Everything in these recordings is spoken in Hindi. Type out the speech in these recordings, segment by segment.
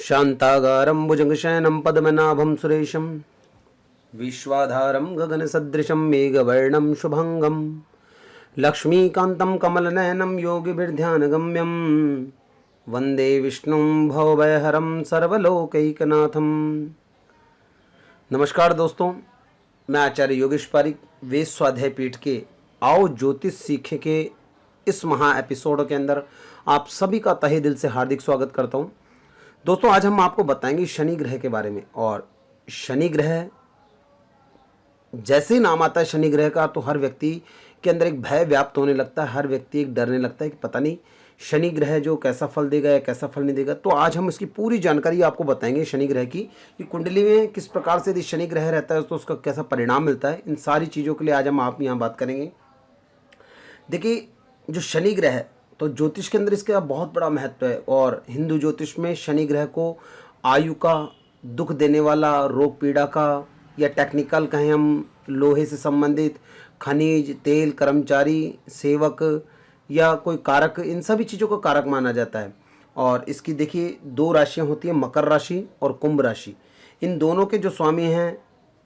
शांतागारं भुजगशयनं पद्मनाभं सुरेशं विश्वाधारं गगनसदृशं मेघवर्णं शुभंगं लक्ष्मीकान्तं कमलनयनं योगिभिर्ध्यानगम्यं वंदे विष्णुं भवभयहरं सर्वलोकैकनाथं। नमस्कार दोस्तों, मैं आचार्य योगेश पारिक वेद स्वाध्याय पीठ के आओ ज्योतिष सीखे के इस महा एपिसोड के अंदर आप सभी का तहे दिल से हार्दिक स्वागत करता हूं। दोस्तों, आज हम आपको बताएंगे शनि ग्रह के बारे में। और शनि ग्रह जैसे ही नाम आता है शनि ग्रह का, तो हर व्यक्ति के अंदर एक भय व्याप्त होने लगता है। हर व्यक्ति एक डरने लगता है कि पता नहीं शनि ग्रह जो कैसा फल देगा या कैसा फल नहीं देगा। तो आज हम इसकी पूरी जानकारी आपको बताएंगे शनि ग्रह की, कि कुंडली में किस प्रकार से यदि शनि ग्रह रहता है तो उसका कैसा परिणाम मिलता है। इन सारी चीज़ों के लिए आज हम आप यहाँ बात करेंगे। देखिए, जो शनि ग्रह है तो ज्योतिष के अंदर इसका बहुत बड़ा महत्व है। और हिंदू ज्योतिष में शनि ग्रह को आयु का, दुख देने वाला, रोग पीड़ा का, या टेक्निकल कहें हम लोहे से संबंधित, खनिज, तेल, कर्मचारी, सेवक या कोई कारक, इन सभी चीज़ों का कारक माना जाता है। और इसकी देखिए दो राशियाँ होती हैं, मकर राशि और कुंभ राशि। इन दोनों के जो स्वामी हैं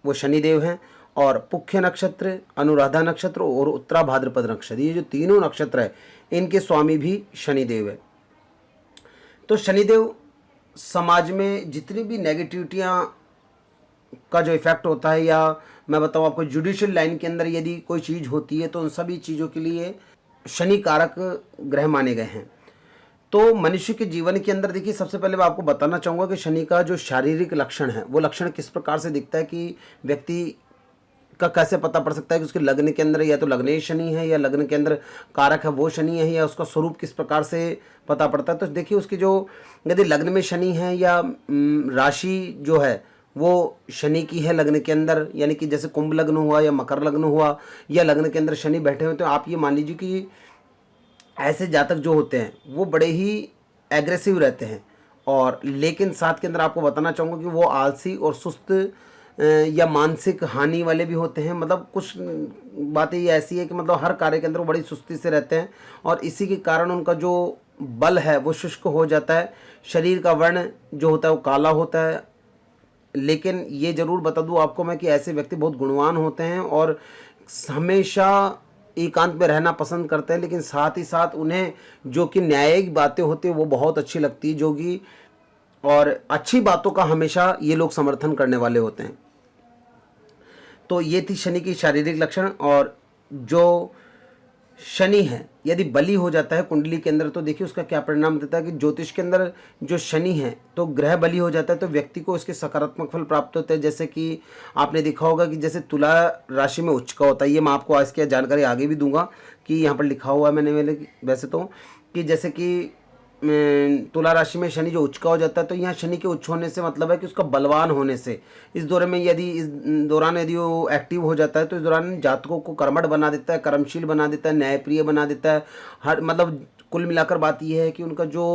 वो शनिदेव हैं। और पुख्य नक्षत्र, अनुराधा नक्षत्र और उत्तरा भाद्रपद नक्षत्र, ये जो तीनों नक्षत्र है इनके स्वामी भी शनिदेव है। तो शनिदेव समाज में जितनी भी नेगेटिविटियाँ का जो इफेक्ट होता है, या मैं बताऊँ आपको जुडिशियल लाइन के अंदर यदि कोई चीज़ होती है तो उन सभी चीज़ों के लिए शनि कारक ग्रह माने गए हैं। तो मनुष्य के जीवन के अंदर देखिए, सबसे पहले मैं आपको बताना चाहूँगा कि शनि का जो शारीरिक लक्षण है वो लक्षण किस प्रकार से दिखता है, कि व्यक्ति का कैसे पता पड़ सकता है कि उसके लग्न के अंदर या तो लग्नेय शनि है, या लग्न के अंदर कारक है वो शनि है, या उसका स्वरूप किस प्रकार से पता पड़ता है। तो देखिए, उसकी जो यदि लग्न में शनि है या राशि जो है वो शनि की है लग्न के अंदर, यानी कि जैसे कुंभ लग्न हुआ या मकर लग्न हुआ या लग्न के अंदर शनि बैठे हुए, तो आप ये मान लीजिए कि ऐसे जातक जो होते हैं वो बड़े ही एग्रेसिव रहते हैं। और लेकिन साथ के अंदर आपको बताना चाहूँगा कि वो आलसी और सुस्त या मानसिक हानि वाले भी होते हैं। मतलब कुछ बातें ये ऐसी है कि मतलब हर कार्य के अंदर वो बड़ी सुस्ती से रहते हैं, और इसी के कारण उनका जो बल है वो शुष्क हो जाता है। शरीर का वर्ण जो होता है वो काला होता है। लेकिन ये ज़रूर बता दूं आपको मैं कि ऐसे व्यक्ति बहुत गुणवान होते हैं और हमेशा एकांत में रहना पसंद करते हैं। लेकिन साथ ही साथ उन्हें जो कि न्यायिक बातें होती हैं वो बहुत अच्छी लगती है, जो कि और अच्छी बातों का हमेशा ये लोग समर्थन करने वाले होते हैं। तो ये थी शनि की शारीरिक लक्षण। और जो शनि है यदि बली हो जाता है कुंडली के अंदर, तो देखिए उसका क्या परिणाम देता है कि ज्योतिष के अंदर जो शनि है तो ग्रह बली हो जाता है तो व्यक्ति को इसके सकारात्मक फल प्राप्त होते हैं। जैसे कि आपने देखा होगा कि जैसे तुला राशि में उच्च का होता है, ये मैं आपको आज की जानकारी आगे भी दूंगा कि यहाँ पर लिखा हुआ है मैंने वैसे तो, कि जैसे कि तुला राशि में शनि जो उच्च का हो जाता है, तो यहाँ शनि के उच्च होने से मतलब है कि उसका बलवान होने से इस दौरान यदि वो एक्टिव हो जाता है तो इस दौरान जातकों को कर्मठ बना देता है, कर्मशील बना देता है, न्यायप्रिय बना देता है। हर मतलब कुल मिलाकर बात यह है कि उनका जो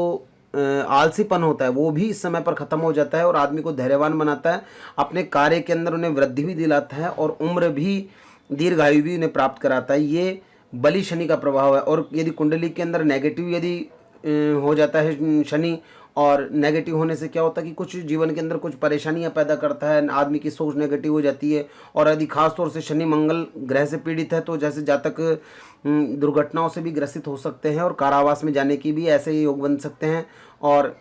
आलसीपन होता है वो भी इस समय पर ख़त्म हो जाता है, और आदमी को धैर्यवान बनाता है। अपने कार्य के अंदर उन्हें वृद्धि भी दिलाता है, और उम्र भी, दीर्घायु भी उन्हें प्राप्त कराता है। ये बलि शनि का प्रभाव है। और यदि कुंडली के अंदर नेगेटिव यदि हो जाता है शनि, और नेगेटिव होने से क्या होता है कि कुछ जीवन के अंदर कुछ परेशानियां पैदा करता है, आदमी की सोच नेगेटिव हो जाती है। और यदि खास तौर से शनि मंगल ग्रह से पीड़ित है तो जैसे जातक दुर्घटनाओं से भी ग्रसित हो सकते हैं, और कारावास में जाने की भी ऐसे ही योग बन सकते हैं। और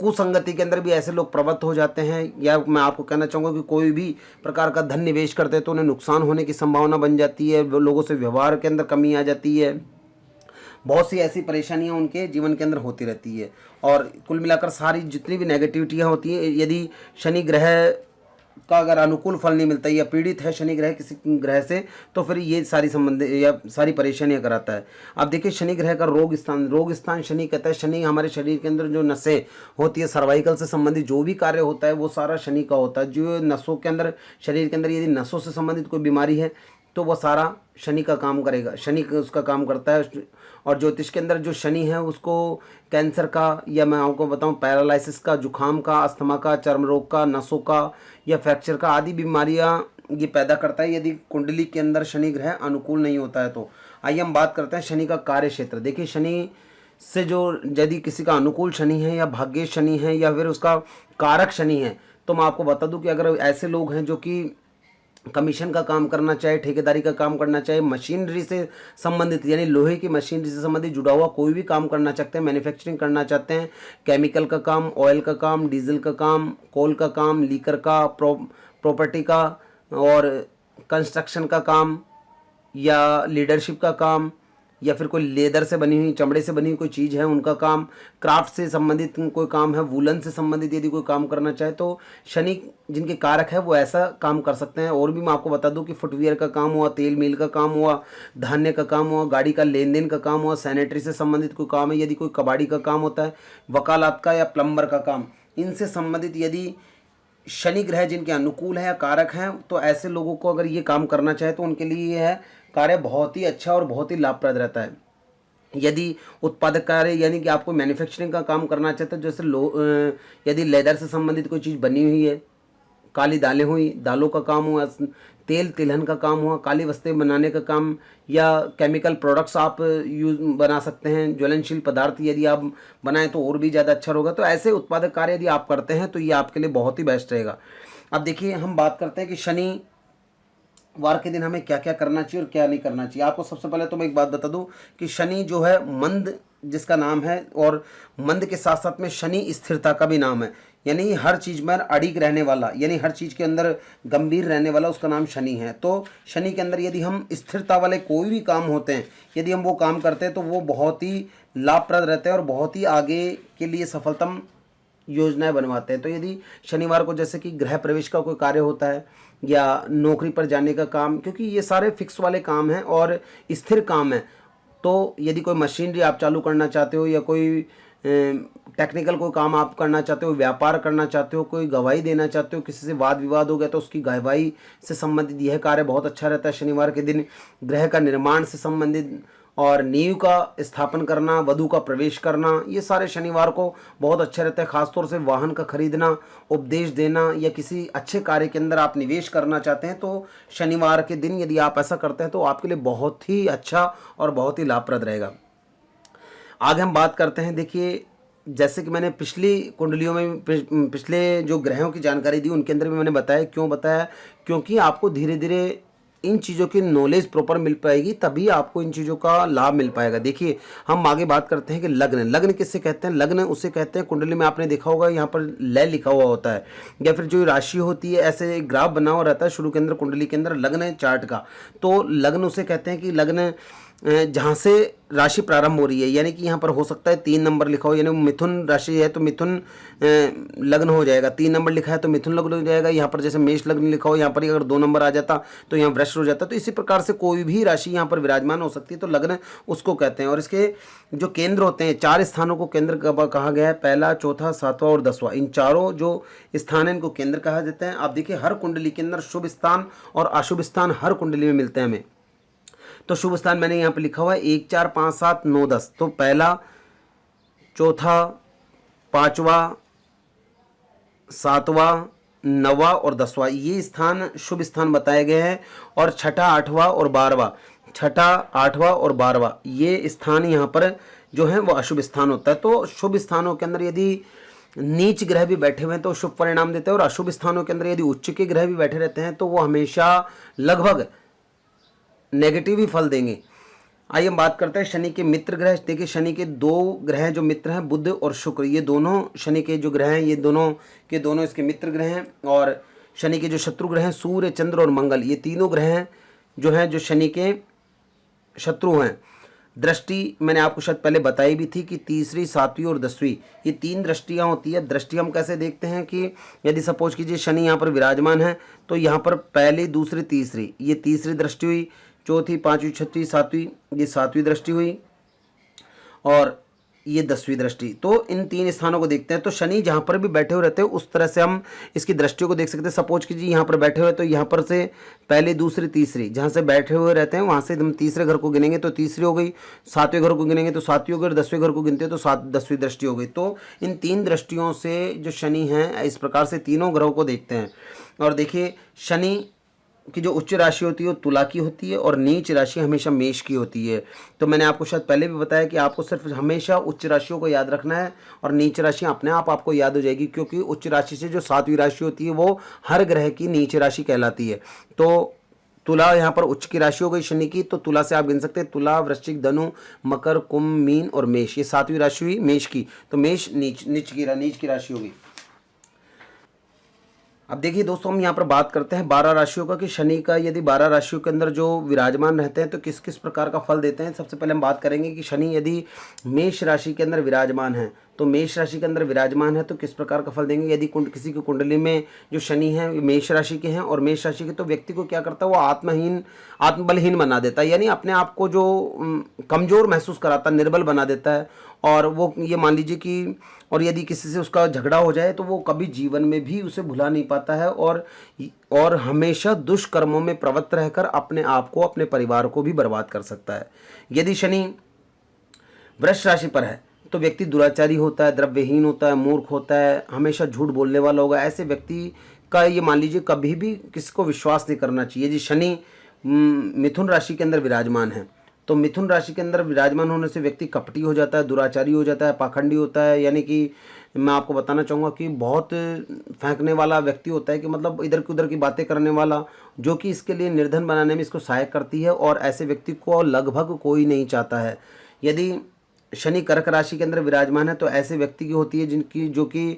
कुसंगति के अंदर भी ऐसे लोग प्रवृत्त हो जाते हैं। या मैं आपको कहना चाहूँगा कि कोई भी प्रकार का धन निवेश करते हैं तो उन्हें नुकसान होने की संभावना बन जाती है। लोगों से व्यवहार के अंदर कमी आ जाती है। बहुत सी ऐसी परेशानियां उनके जीवन के अंदर होती रहती है। और कुल मिलाकर सारी जितनी भी नेगेटिविटियां होती हैं, यदि शनि ग्रह का अगर अनुकूल फल नहीं मिलता या पीड़ित है शनि ग्रह किसी ग्रह से, तो फिर ये सारी संबंध या सारी परेशानियां कराता है। अब देखिए, शनि ग्रह का रोग स्थान शनि कहता है। शनि हमारे शरीर के अंदर जो नसें होती है, सर्वाइकल से संबंधित जो भी कार्य होता है वो सारा शनि का होता है। जो नसों के अंदर, शरीर के अंदर यदि नसों से संबंधित कोई बीमारी है तो वह सारा शनि का काम करेगा, शनि उसका काम करता है। और ज्योतिष के अंदर जो शनि है उसको कैंसर का, या मैं आपको बताऊं पैरालिसिस का, जुखाम का, अस्थमा का, चर्म रोग का, नसों का या फ्रैक्चर का आदि बीमारियां ये पैदा करता है यदि कुंडली के अंदर शनि ग्रह अनुकूल नहीं होता है तो। आइए हम बात करते हैं शनि का कार्य क्षेत्र। देखिए, शनि से जो यदि किसी का अनुकूल शनि है या भाग्य शनि है या फिर उसका कारक शनि है, तो मैं आपको बता दूं कि अगर ऐसे लोग हैं जो कि कमीशन का काम करना चाहे, ठेकेदारी का काम करना चाहे, मशीनरी से संबंधित यानी लोहे की मशीनरी से संबंधित जुड़ा हुआ कोई भी काम करना चाहते हैं, मैन्युफैक्चरिंग करना चाहते हैं, केमिकल का काम, ऑयल का काम, डीजल का काम, कोल का काम, लीकर का, प्रॉपर्टी का और कंस्ट्रक्शन का काम या लीडरशिप का काम या फिर कोई लेदर से बनी हुई, चमड़े से बनी हुई कोई चीज़ है उनका काम, क्राफ्ट से संबंधित कोई काम है, वूलन से संबंधित यदि कोई काम करना चाहे तो शनि जिनके कारक है वो ऐसा काम कर सकते हैं। और भी मैं आपको बता दूं कि फुटवियर का काम हुआ, तेल मिल का काम हुआ, धान्य का काम हुआ, गाड़ी का लेन देन का काम हुआ, सैनिटरी से संबंधित कोई काम है, यदि कोई कबाड़ी का काम होता है, वकालत का या प्लम्बर का काम, इनसे संबंधित यदि शनि ग्रह जिनके अनुकूल है या कारक हैं, तो ऐसे लोगों को अगर ये काम करना चाहे तो उनके लिए ये है कार्य बहुत ही अच्छा और बहुत ही लाभप्रद रहता है। यदि उत्पादक कार्य यानी कि आपको मैन्युफैक्चरिंग का काम करना चाहते हैं, जैसे यदि लेदर से संबंधित कोई चीज़ बनी हुई है, काली दालें हुई, दालों का काम हुआ, तेल तिलहन का काम हुआ, काली वस्तें बनाने का काम या केमिकल प्रोडक्ट्स आप यूज बना सकते हैं, ज्वलनशील पदार्थ यदि आप बनाएं तो और भी ज़्यादा अच्छा होगा। तो ऐसे उत्पादक कार्य यदि आप करते हैं तो ये आपके लिए बहुत ही बेस्ट रहेगा। अब देखिए हम बात करते हैं कि शनिवार के दिन हमें क्या क्या करना चाहिए और क्या नहीं करना चाहिए। आपको सबसे पहले तो मैं एक बात बता दूं कि शनि जो है मंद जिसका नाम है, और मंद के साथ साथ में शनि स्थिरता का भी नाम है, यानी हर चीज़ में अड़िग रहने वाला, यानी हर चीज़ के अंदर गंभीर रहने वाला, उसका नाम शनि है। तो शनि के अंदर यदि हम स्थिरता वाले कोई भी काम होते हैं, यदि हम वो काम करते हैं तो वो बहुत ही लाभप्रद रहते हैं और बहुत ही आगे के लिए सफलतम योजनाएं बनवाते हैं। तो यदि शनिवार को जैसे कि गृह प्रवेश का कोई कार्य होता है या नौकरी पर जाने का काम, क्योंकि ये सारे फिक्स वाले काम हैं और स्थिर काम है, तो यदि कोई मशीनरी आप चालू करना चाहते हो या कोई टेक्निकल कोई काम आप करना चाहते हो, व्यापार करना चाहते हो, कोई गवाही देना चाहते हो, किसी से वाद विवाद हो गया तो उसकी गवाही से संबंधित यह कार्य बहुत अच्छा रहता है शनिवार के दिन। गृह का निर्माण से संबंधित और नींव का स्थापन करना, वधु का प्रवेश करना, ये सारे शनिवार को बहुत अच्छा रहता है। खासतौर से वाहन का खरीदना, उपदेश देना या किसी अच्छे कार्य के अंदर आप निवेश करना चाहते हैं तो शनिवार के दिन यदि आप ऐसा करते हैं तो आपके लिए बहुत ही अच्छा और बहुत ही लाभप्रद रहेगा। आगे हम बात करते हैं, देखिए जैसे कि मैंने पिछली कुंडलियों में पिछले जो ग्रहों की जानकारी दी उनके अंदर भी मैंने बताया, क्यों बताया, क्योंकि आपको धीरे धीरे इन चीज़ों की नॉलेज प्रॉपर मिल पाएगी, तभी आपको इन चीज़ों का लाभ मिल पाएगा। देखिए हम आगे बात करते हैं कि लग्न किससे कहते हैं। लग्न उसे कहते हैं, कुंडली में आपने देखा होगा यहाँ पर लय लिखा हुआ होता है या फिर जो राशि होती है ऐसे एक ग्राफ बना हुआ रहता है शुरू के अंदर कुंडली के अंदर लग्न चार्ट का। तो लग्न उसे कहते हैं कि लग्न जहाँ से राशि प्रारंभ हो रही है, यानी कि यहाँ पर हो सकता है 3 नंबर लिखा हो, यानी मिथुन राशि है तो मिथुन लग्न हो जाएगा, 3 नंबर लिखा है तो मिथुन लग्न हो जाएगा। यहाँ पर जैसे मेष लग्न लिखा हो, यहाँ पर अगर 2 नंबर आ जाता तो यहाँ वृष हो जाता। तो इसी प्रकार से कोई भी राशि यहाँ पर विराजमान हो सकती है, तो लग्न उसको कहते हैं। और इसके जो केंद्र होते हैं, 4 स्थानों को केंद्र कहा गया है, पहला, चौथा, 7वां और 10वां। इन चारों जो स्थान है इनको केंद्र कहा जाता है। आप देखिए हर कुंडली के अंदर शुभ स्थान और अशुभ स्थान हर कुंडली में मिलते हैं हमें। तो शुभ स्थान मैंने यहाँ पे लिखा हुआ है 1, 4, 5, 7, 9, 10। तो पहला, चौथा, 5वां, 7वां, 9वां और 10वां ये स्थान शुभ स्थान बताए गए हैं। और छठा, 8वां और 12वां, छठा, 8वां और 12वां ये स्थान यहाँ पर जो है वो अशुभ स्थान होता है। तो शुभ स्थानों के अंदर यदि नीच ग्रह भी बैठे हुए हैं तो शुभ परिणाम देते हैं, और अशुभ स्थानों के अंदर यदि उच्च के ग्रह भी बैठे रहते हैं तो वो हमेशा लगभग नेगेटिव ही फल देंगे। आइए हम बात करते हैं शनि के मित्र ग्रह। देखिए शनि के 2 ग्रह जो मित्र हैं, बुध और शुक्र, ये दोनों शनि के जो ग्रह हैं ये दोनों के दोनों इसके मित्र ग्रह हैं। और शनि के जो शत्रु ग्रह हैं, सूर्य, चंद्र और मंगल, ये तीनों ग्रह हैं जो हैं जो शनि के शत्रु हैं। दृष्टि मैंने आपको शायद पहले बताई भी थी कि तीसरी, 7वीं और 10वीं ये 3 दृष्टियाँ होती है। दृष्टि हम कैसे देखते हैं कि यदि सपोज कीजिए शनि यहाँ पर विराजमान है तो यहाँ पर पहली, दूसरी, तीसरी, ये तीसरी दृष्टि हुई, चौथी, 5वीं, 6वीं, 7वीं ये 7वीं दृष्टि हुई, और ये 10वीं दृष्टि। तो इन 3 स्थानों को देखते हैं। तो शनि जहाँ पर भी बैठे हुए रहते हैं उस तरह से हम इसकी दृष्टियों को देख सकते हैं। सपोज कीजिए यहाँ पर बैठे हुए तो यहाँ पर से पहली, दूसरी, तीसरी जहाँ से बैठे हुए रहते हैं वहाँ से हम तीसरे घर को गिनेंगे तो तीसरी हो गई, 7वें घर को गिनेंगे तो 7वीं हो गई, और 10वें घर को गिनते हैं तो 10वीं दृष्टि हो गई। तो इन 3 दृष्टियों से जो शनि हैं इस प्रकार से तीनों ग्रहों को देखते हैं। और देखिए शनि की जो उच्च राशि होती है वो तुला की होती है और नीच राशि हमेशा मेष की होती है। तो मैंने आपको शायद पहले भी बताया कि आपको सिर्फ हमेशा उच्च राशियों को याद रखना है और नीच राशि अपने आप आपको याद हो जाएगी, क्योंकि उच्च राशि से जो सातवीं राशि होती है वो हर ग्रह की नीच राशि कहलाती है। तो तुला यहाँ पर उच्च की राशि हो गई शनि की, तो तुला से आप गिन सकते हैं तुला, वृश्चिक, धनु, मकर, कुंभ, मीन और मेष, ये सातवीं राशि हुई मेष की। तो मेष नीच की राशि होगी। अब देखिए दोस्तों, हम यहाँ पर बात करते हैं 12 राशियों का कि शनि का यदि 12 राशियों के अंदर जो विराजमान रहते हैं तो किस किस प्रकार का फल देते हैं। सबसे पहले हम बात करेंगे कि शनि यदि मेष राशि के अंदर विराजमान है, तो मेष राशि के अंदर विराजमान है तो किस प्रकार का फल देंगे। यदि किसी की कुंडली में जो शनि है मेष राशि के हैं और मेष राशि के, तो व्यक्ति को क्या करता है, वो आत्मबलहीन बना देता है, यानी अपने आप को जो कमज़ोर महसूस कराता है, निर्बल बना देता है। और वो ये मान लीजिए कि और यदि किसी से उसका झगड़ा हो जाए तो वो कभी जीवन में भी उसे भुला नहीं पाता है और हमेशा दुष्कर्मों में प्रवृत्त रहकर अपने आप को, अपने परिवार को भी बर्बाद कर सकता है। यदि शनि वृष राशि पर है तो व्यक्ति दुराचारी होता है, द्रव्यहीन होता है, मूर्ख होता है, हमेशा झूठ बोलने वाला होगा। ऐसे व्यक्ति का ये मान लीजिए कभी भी किसी को विश्वास नहीं करना चाहिए। यदि शनि मिथुन राशि के अंदर विराजमान है तो मिथुन राशि के अंदर विराजमान होने से व्यक्ति कपटी हो जाता है, दुराचारी हो जाता है, पाखंडी होता है, यानी कि मैं आपको बताना चाहूँगा कि बहुत फेंकने वाला व्यक्ति होता है, कि मतलब इधर की उधर की बातें करने वाला, जो कि इसके लिए निर्धन बनाने में इसको सहायक करती है और ऐसे व्यक्ति को लगभग कोई नहीं चाहता है। यदि शनि कर्क राशि के अंदर विराजमान है तो ऐसे व्यक्ति की होती है जिनकी जो कि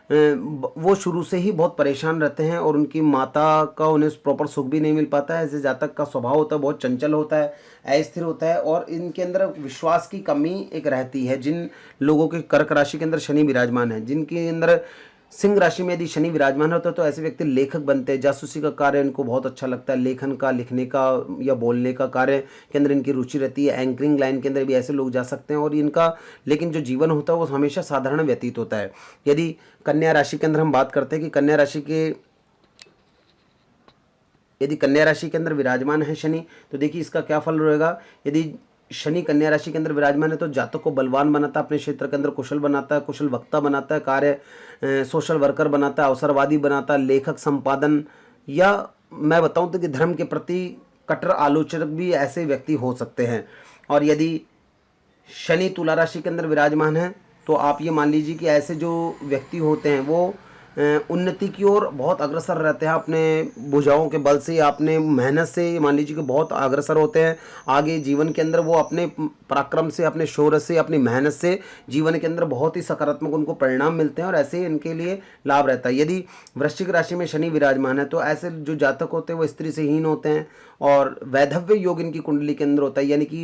वो शुरू से ही बहुत परेशान रहते हैं और उनकी माता का उन्हें प्रॉपर सुख भी नहीं मिल पाता है। ऐसे जातक का स्वभाव होता है बहुत चंचल होता है, अस्थिर होता है और इनके अंदर विश्वास की कमी एक रहती है। जिन लोगों के कर्क राशि के अंदर शनि विराजमान है, जिनके अंदर सिंह राशि में यदि शनि विराजमान होता है तो ऐसे व्यक्ति लेखक बनते हैं। जासूसी का कार्य इनको बहुत अच्छा लगता है, लेखन का, लिखने का या बोलने का कार्य के अंदर इनकी रुचि रहती है। एंकरिंग लाइन के अंदर भी ऐसे लोग जा सकते हैं और इनका लेकिन जो जीवन होता है वो हमेशा साधारण व्यतीत होता है। यदि कन्या राशि के अंदर हम बात करते हैं कि यदि कन्या राशि के अंदर विराजमान है शनि, तो देखिए इसका क्या फल रहेगा। यदि शनि कन्या राशि के अंदर विराजमान है तो जातक को बलवान बनाता है, अपने क्षेत्र के अंदर कुशल बनाता है, कुशल वक्ता बनाता है, सोशल वर्कर बनाता है, अवसरवादी बनाता है, लेखक, संपादन, या मैं बताऊं तो कि धर्म के प्रति कट्टर आलोचक भी ऐसे व्यक्ति हो सकते हैं। और यदि शनि तुला राशि के अंदर विराजमान है तो आप ये मान लीजिए कि ऐसे जो व्यक्ति होते हैं वो उन्नति की ओर बहुत अग्रसर रहते हैं, अपने भुजाओं के बल से, अपने मेहनत से मान लीजिए कि बहुत अग्रसर होते हैं आगे जीवन के अंदर। वो अपने पराक्रम से, अपने शौर्य से, अपनी मेहनत से जीवन के अंदर बहुत ही सकारात्मक उनको परिणाम मिलते हैं और ऐसे इनके लिए लाभ रहता है। यदि वृश्चिक राशि में शनि विराजमान है तो ऐसे जो जातक होते हैं वो स्त्री से हीन होते हैं और वैधव्य योग इनकी कुंडली के अंदर होता है, यानी कि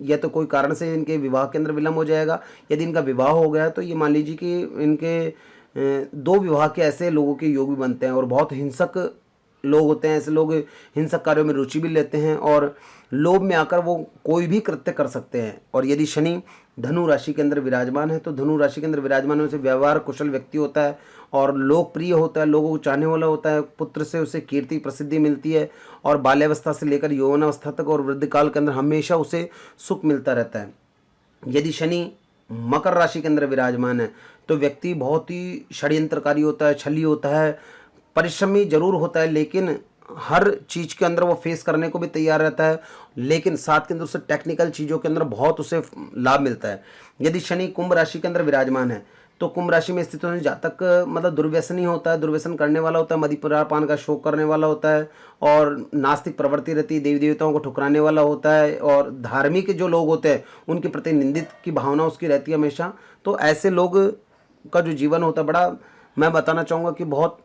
यह तो कोई कारण से इनके विवाह के अंदर विलम्ब हो जाएगा। यदि इनका विवाह हो गया तो ये मान लीजिए कि इनके दो विवाह के ऐसे लोगों के योग भी बनते हैं और बहुत हिंसक लोग होते हैं। ऐसे लोग हिंसक कार्यों में रुचि भी लेते हैं और लोभ में आकर वो कोई भी कृत्य कर सकते हैं। और यदि शनि धनु राशि के अंदर विराजमान है तो धनु राशि के अंदर विराजमान होने से व्यवहार कुशल व्यक्ति होता है और लोकप्रिय होता है, लोगों को चाहने वाला होता है, पुत्र से उसे कीर्ति प्रसिद्धि मिलती है और बाल्यावस्था से लेकर यौवनावस्था तक और वृद्धकाल के अंदर हमेशा उसे सुख मिलता रहता है। यदि शनि मकर राशि के अंदर विराजमान है तो व्यक्ति बहुत ही षड्यंत्रकारी होता है, छली होता है, परिश्रमी जरूर होता है, लेकिन हर चीज़ के अंदर वो फेस करने को भी तैयार रहता है, लेकिन साथ के अंदर उससे टेक्निकल चीज़ों के अंदर बहुत उसे लाभ मिलता है। यदि शनि कुंभ राशि के अंदर विराजमान है तो कुंभ राशि में स्थित होने जातक मतलब दुर्व्यसनी होता है, दुर्व्यसन करने वाला होता है, मदिरापान का शौक करने वाला होता है और नास्तिक प्रवृत्ति रहती है, देवी देवताओं को ठुकराने वाला होता है और धार्मिक जो लोग होते हैं उनके प्रति निंदित की भावना उसकी रहती है हमेशा। तो ऐसे लोग का जो जीवन होता है बड़ा, मैं बताना चाहूँगा कि बहुत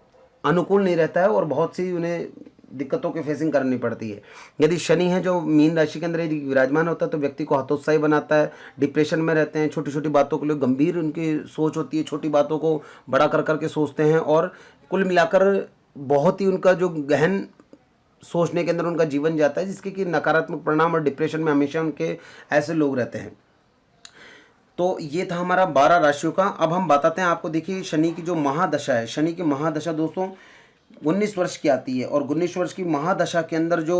अनुकूल नहीं रहता है और बहुत सी उन्हें दिक्कतों की फेसिंग करनी पड़ती है। यदि शनि है जो मीन राशि के अंदर यदि विराजमान होता है तो व्यक्ति को हतोत्साही बनाता है, डिप्रेशन में रहते हैं, छोटी छोटी बातों के लिए गंभीर उनकी सोच होती है, छोटी बातों को बड़ा कर करके सोचते हैं और कुल मिलाकर बहुत ही उनका जो गहन सोचने के अंदर उनका जीवन जाता है, जिसके कि नकारात्मक परिणाम और डिप्रेशन में हमेशा उनके ऐसे लोग रहते हैं। तो ये था हमारा 12 राशियों का। अब हम बताते हैं आपको, देखिए शनि की जो महादशा है, शनि की महादशा दोस्तों 19 वर्ष की आती है और 19 वर्ष की महादशा के अंदर जो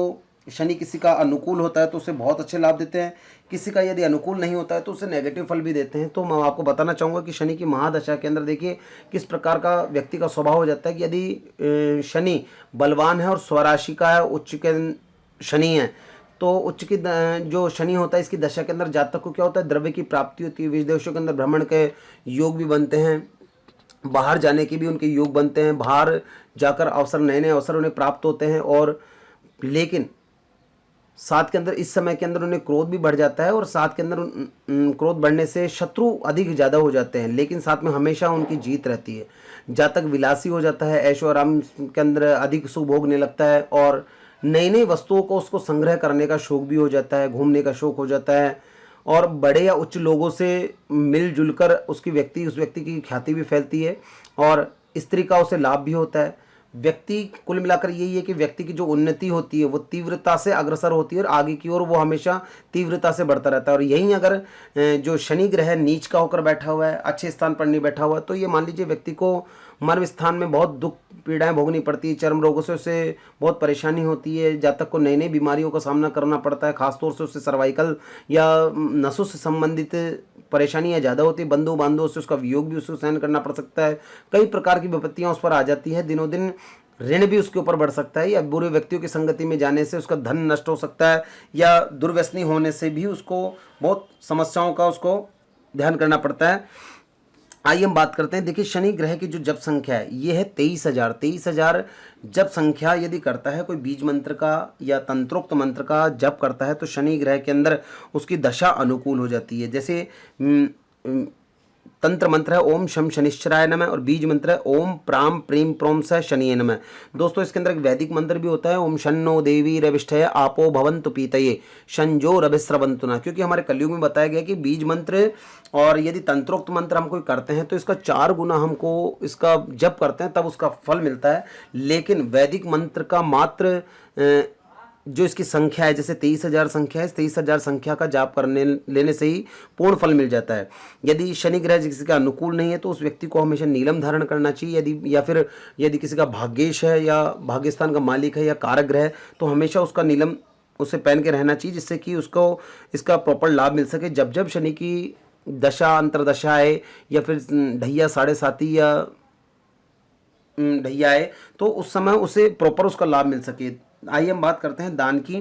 शनि किसी का अनुकूल होता है तो उसे बहुत अच्छे लाभ देते हैं, किसी का यदि अनुकूल नहीं होता है तो उसे नेगेटिव फल भी देते हैं। तो मैं आपको बताना चाहूँगा कि शनि की महादशा के अंदर देखिए किस प्रकार का व्यक्ति का स्वभाव हो जाता है कि यदि शनि बलवान है और स्वराशि का है, उच्च के शनि है, तो उच्च की जो शनि होता है इसकी दशा के अंदर जातक को क्या होता है, द्रव्य की प्राप्ति होती है, विदेशों के अंदर भ्रमण के योग भी बनते हैं, बाहर जाने के भी उनके योग बनते हैं, बाहर जाकर अवसर, नए नए अवसर उन्हें प्राप्त होते हैं। और लेकिन साथ के अंदर इस समय के अंदर उन्हें क्रोध भी बढ़ जाता है और साथ के अंदर क्रोध बढ़ने से शत्रु अधिक ज़्यादा हो जाते हैं, लेकिन साथ में हमेशा उनकी जीत रहती है। जातक विलासी हो जाता है, ऐशो आराम के अंदर अधिक सुख भोगने लगता है और नई नई वस्तुओं को उसको संग्रह करने का शौक भी हो जाता है, घूमने का शौक हो जाता है और बड़े या उच्च लोगों से मिलजुल कर उस व्यक्ति की ख्याति भी फैलती है और स्त्री का उसे लाभ भी होता है। व्यक्ति कुल मिलाकर यही है कि व्यक्ति की जो उन्नति होती है वो तीव्रता से अग्रसर होती है और आगे की ओर वो हमेशा तीव्रता से बढ़ता रहता है। और यहीं अगर जो शनि ग्रह नीच का होकर बैठा हुआ है, अच्छे स्थान पर नहीं बैठा हुआ है, तो ये मान लीजिए व्यक्ति को मर्म स्थान में बहुत दुख पीड़ाएं भोगनी पड़ती है, चर्म रोगों से उसे बहुत परेशानी होती है, जातक को नई नई बीमारियों का सामना करना पड़ता है, खासतौर से उससे सर्वाइकल या नसों से संबंधित परेशानियां ज़्यादा होती है, बंधु बांधवों से उसका वियोग भी उसको सहन करना पड़ सकता है, कई प्रकार की विपत्तियां उस पर आ जाती है, दिनों दिन ऋण भी उसके ऊपर बढ़ सकता है या बुरे व्यक्तियों की संगति में जाने से उसका धन नष्ट हो सकता है या दुर्व्यसनी होने से भी उसको बहुत समस्याओं का उसको ध्यान करना पड़ता है। आइए हम बात करते हैं। देखिए शनि ग्रह की जो जप संख्या है ये है 23,000 जप संख्या यदि करता है कोई बीज मंत्र का या तंत्रोक्त मंत्र का जप करता है तो शनि ग्रह के अंदर उसकी दशा अनुकूल हो जाती है। जैसे तंत्र मंत्र है ओम शम शनिश्चराय नमः और बीज मंत्र है ओम प्राम प्रीम प्रोम स शनिये नमः। दोस्तों इसके अंदर एक वैदिक मंत्र भी होता है ओम शन्नो देवी रविष्ठय आपो भवन्तु पीतये शंजो रविस्रवन्तु न, क्योंकि हमारे कलयुग में बताया गया कि बीज मंत्र और यदि तंत्रोक्त मंत्र हम कोई करते हैं तो इसका 4 गुना हमको इसका जप करते हैं तब उसका फल मिलता है, लेकिन वैदिक मंत्र का मात्र जो इसकी संख्या है, जैसे 23,000 संख्या है, इस 23,000 संख्या का जाप करने लेने से ही पूर्ण फल मिल जाता है। यदि शनि ग्रह किसी का अनुकूल नहीं है तो उस व्यक्ति को हमेशा नीलम धारण करना चाहिए, यदि किसी का भाग्येश है या भाग्यस्थान का मालिक है या कारक ग्रह तो हमेशा उसका नीलम उसे पहन के रहना चाहिए, जिससे कि उसको इसका प्रॉपर लाभ मिल सके। जब जब शनि की दशा अंतरदशा है या फिर ढैया 7.5 या ढैया है तो उस समय उसे प्रॉपर उसका लाभ मिल सके। आइए हम बात करते हैं दान की।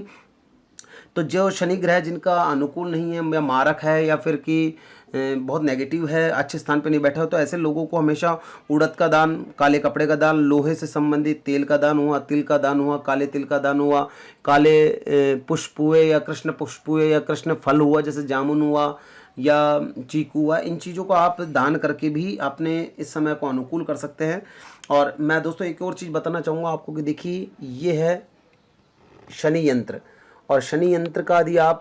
तो जो शनि ग्रह जिनका अनुकूल नहीं है या मारक है या फिर कि बहुत नेगेटिव है, अच्छे स्थान पे नहीं बैठा हो, तो ऐसे लोगों को हमेशा उड़द का दान, काले कपड़े का दान, लोहे से संबंधित तेल का दान हुआ, तिल का दान हुआ, काले तिल का दान हुआ, काले पुष्प हुए या कृष्ण पुष्प हुए या कृष्ण फल हुआ जैसे जामुन हुआ या चीकू हुआ, इन चीज़ों को आप दान करके भी अपने इस समय को अनुकूल कर सकते हैं। और मैं दोस्तों एक और चीज़ बताना चाहूँगा आपको कि देखिए ये है शनि यंत्र, और शनि यंत्र का यदि आप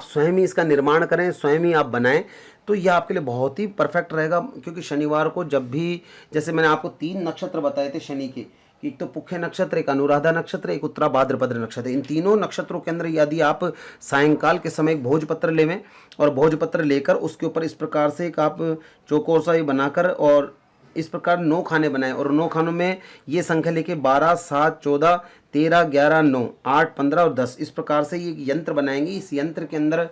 स्वयं ही इसका निर्माण करें, स्वयं ही आप बनाएं तो यह आपके लिए बहुत ही परफेक्ट रहेगा। क्योंकि शनिवार को जब भी, जैसे मैंने आपको 3 नक्षत्र बताए थे शनि के, एक तो पुख्य नक्षत्र, एक अनुराधा नक्षत्र, एक उत्तरा भाद्रपद नक्षत्र, इन तीनों नक्षत्रों के अंदर यदि आप सायंकाल के समय एक भोजपत्र लेवें और भोजपत्र लेकर उसके ऊपर इस प्रकार से एक आप चौकोर सा बनाकर और इस प्रकार 9 खाने बनाए और 9 खानों में ये संख्या लेके 12, 7, 14, 13, 11, 9, 8, 15 और 10 इस प्रकार से ये यंत्र बनाएंगे। इस यंत्र के अंदर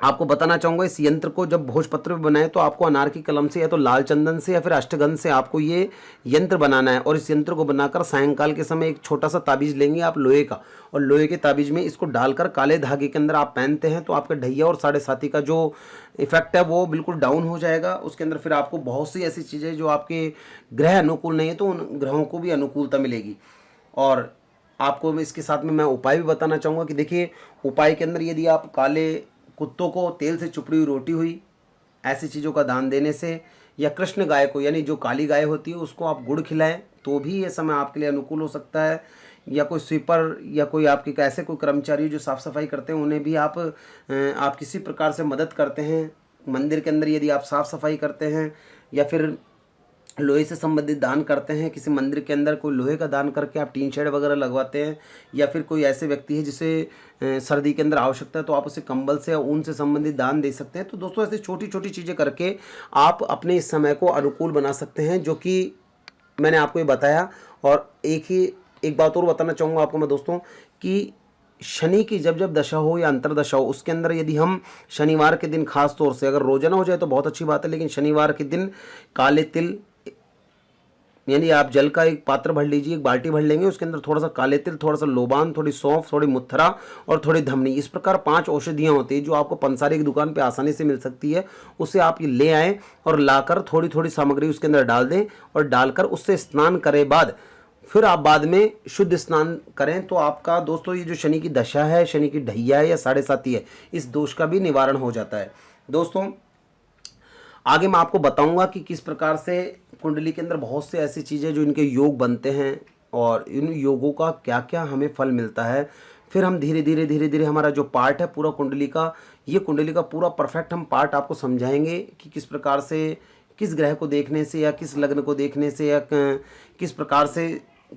आपको बताना चाहूँगा, इस यंत्र को जब भोजपत्र पे बनाए तो आपको अनार की कलम से या तो लाल चंदन से या फिर अष्टगंध से आपको ये यंत्र बनाना है। और इस यंत्र को बनाकर सायंकाल के समय एक छोटा सा ताबीज़ लेंगे आप लोहे का, और लोहे के ताबीज़ में इसको डालकर काले धागे के अंदर आप पहनते हैं तो आपका ढैया और 7.5 का जो इफेक्ट है वो बिल्कुल डाउन हो जाएगा। उसके अंदर फिर आपको बहुत सी ऐसी चीज़ें जो आपके ग्रह अनुकूल नहीं है तो उन ग्रहों को भी अनुकूलता मिलेगी। और आपको इसके साथ में मैं उपाय भी बताना चाहूँगा कि देखिए उपाय के अंदर यदि आप काले कुत्तों को तेल से चुपड़ी हुई रोटी हुई ऐसी चीज़ों का दान देने से, या कृष्ण गाय को यानी जो काली गाय होती है उसको आप गुड़ खिलाएं तो भी ये समय आपके लिए अनुकूल हो सकता है। या कोई स्वीपर या कोई आपके ऐसे कोई कर्मचारी जो साफ़ सफाई करते हैं उन्हें भी आप किसी प्रकार से मदद करते हैं। मंदिर के अंदर यदि आप साफ़ सफाई करते हैं या फिर लोहे से संबंधित दान करते हैं, किसी मंदिर के अंदर कोई लोहे का दान करके आप टीन शेड वगैरह लगवाते हैं, या फिर कोई ऐसे व्यक्ति है जिसे सर्दी के अंदर आवश्यकता है तो आप उसे कंबल से या ऊन से संबंधित दान दे सकते हैं। तो दोस्तों ऐसे छोटी छोटी चीज़ें करके आप अपने इस समय को अनुकूल बना सकते हैं, जो कि मैंने आपको ये बताया। और एक बात और बताना चाहूँगा आपको मैं दोस्तों कि शनि की जब जब दशा हो या अंतर्दशा हो, उसके अंदर यदि हम शनिवार के दिन खास तौर से, अगर रोजाना हो जाए तो बहुत अच्छी बात है, लेकिन शनिवार के दिन काले तिल, यानी आप जल का एक पात्र भर लीजिए, एक बाल्टी भर लेंगे, उसके अंदर थोड़ा सा काले तिल, थोड़ा सा लोबान, थोड़ी सौंफ, थोड़ी मुत्थरा और थोड़ी धमनी, इस प्रकार 5 औषधियाँ होती हैं जो आपको पंसारी की दुकान पे आसानी से मिल सकती है। उससे आप ये ले आएँ और लाकर थोड़ी थोड़ी सामग्री उसके अंदर डाल दें और डालकर उससे स्नान करे बाद फिर आप बाद में शुद्ध स्नान करें, तो आपका दोस्तों ये जो शनि की दशा है, शनि की ढैया है या साढ़े साती है, इस दोष का भी निवारण हो जाता है। दोस्तों आगे मैं आपको बताऊंगा कि किस प्रकार से कुंडली के अंदर बहुत से ऐसी चीज़ें जो इनके योग बनते हैं और इन योगों का क्या क्या हमें फल मिलता है। फिर हम धीरे धीरे हमारा जो पार्ट है पूरा कुंडली का, ये कुंडली का पूरा परफेक्ट हम पार्ट आपको समझाएंगे कि किस प्रकार से, किस ग्रह को देखने से या किस लग्न को देखने से या किस प्रकार से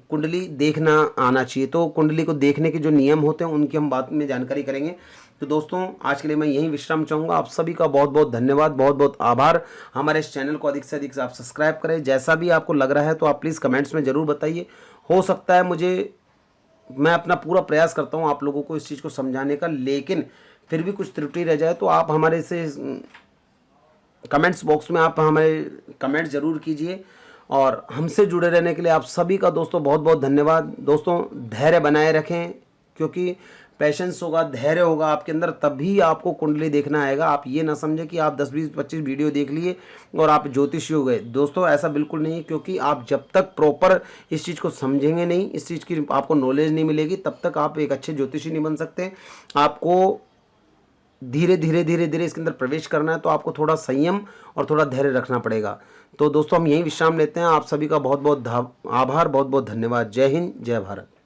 कुंडली देखना आना चाहिए। तो कुंडली को देखने के जो नियम होते हैं उनकी हम बाद में जानकारी करेंगे। तो दोस्तों आज के लिए मैं यहीं विश्राम चाहूँगा। आप सभी का बहुत बहुत धन्यवाद, बहुत बहुत आभार। हमारे इस चैनल को अधिक से अधिक आप सब्सक्राइब करें। जैसा भी आपको लग रहा है तो आप प्लीज़ कमेंट्स में ज़रूर बताइए। हो सकता है मैं अपना पूरा प्रयास करता हूँ आप लोगों को इस चीज़ को समझाने का, लेकिन फिर भी कुछ त्रुटि रह जाए तो आप हमारे से कमेंट्स बॉक्स में आप हमें कमेंट ज़रूर कीजिए। और हमसे जुड़े रहने के लिए आप सभी का दोस्तों बहुत बहुत धन्यवाद। दोस्तों धैर्य बनाए रखें, क्योंकि पेशेंस होगा, धैर्य होगा आपके अंदर, तभी आपको कुंडली देखना आएगा। आप ये ना समझें कि आप 10 20 25 वीडियो देख लिए और आप ज्योतिषी हो गए। दोस्तों ऐसा बिल्कुल नहीं, क्योंकि आप जब तक प्रॉपर इस चीज़ को समझेंगे नहीं, इस चीज़ की आपको नॉलेज नहीं मिलेगी, तब तक आप एक अच्छे ज्योतिषी नहीं बन सकते। आपको धीरे धीरे इसके अंदर प्रवेश करना है, तो आपको थोड़ा संयम और थोड़ा धैर्य रखना पड़ेगा। तो दोस्तों हम यहीं विश्राम लेते हैं। आप सभी का बहुत बहुत आभार, बहुत बहुत धन्यवाद। जय हिंद, जय भारत।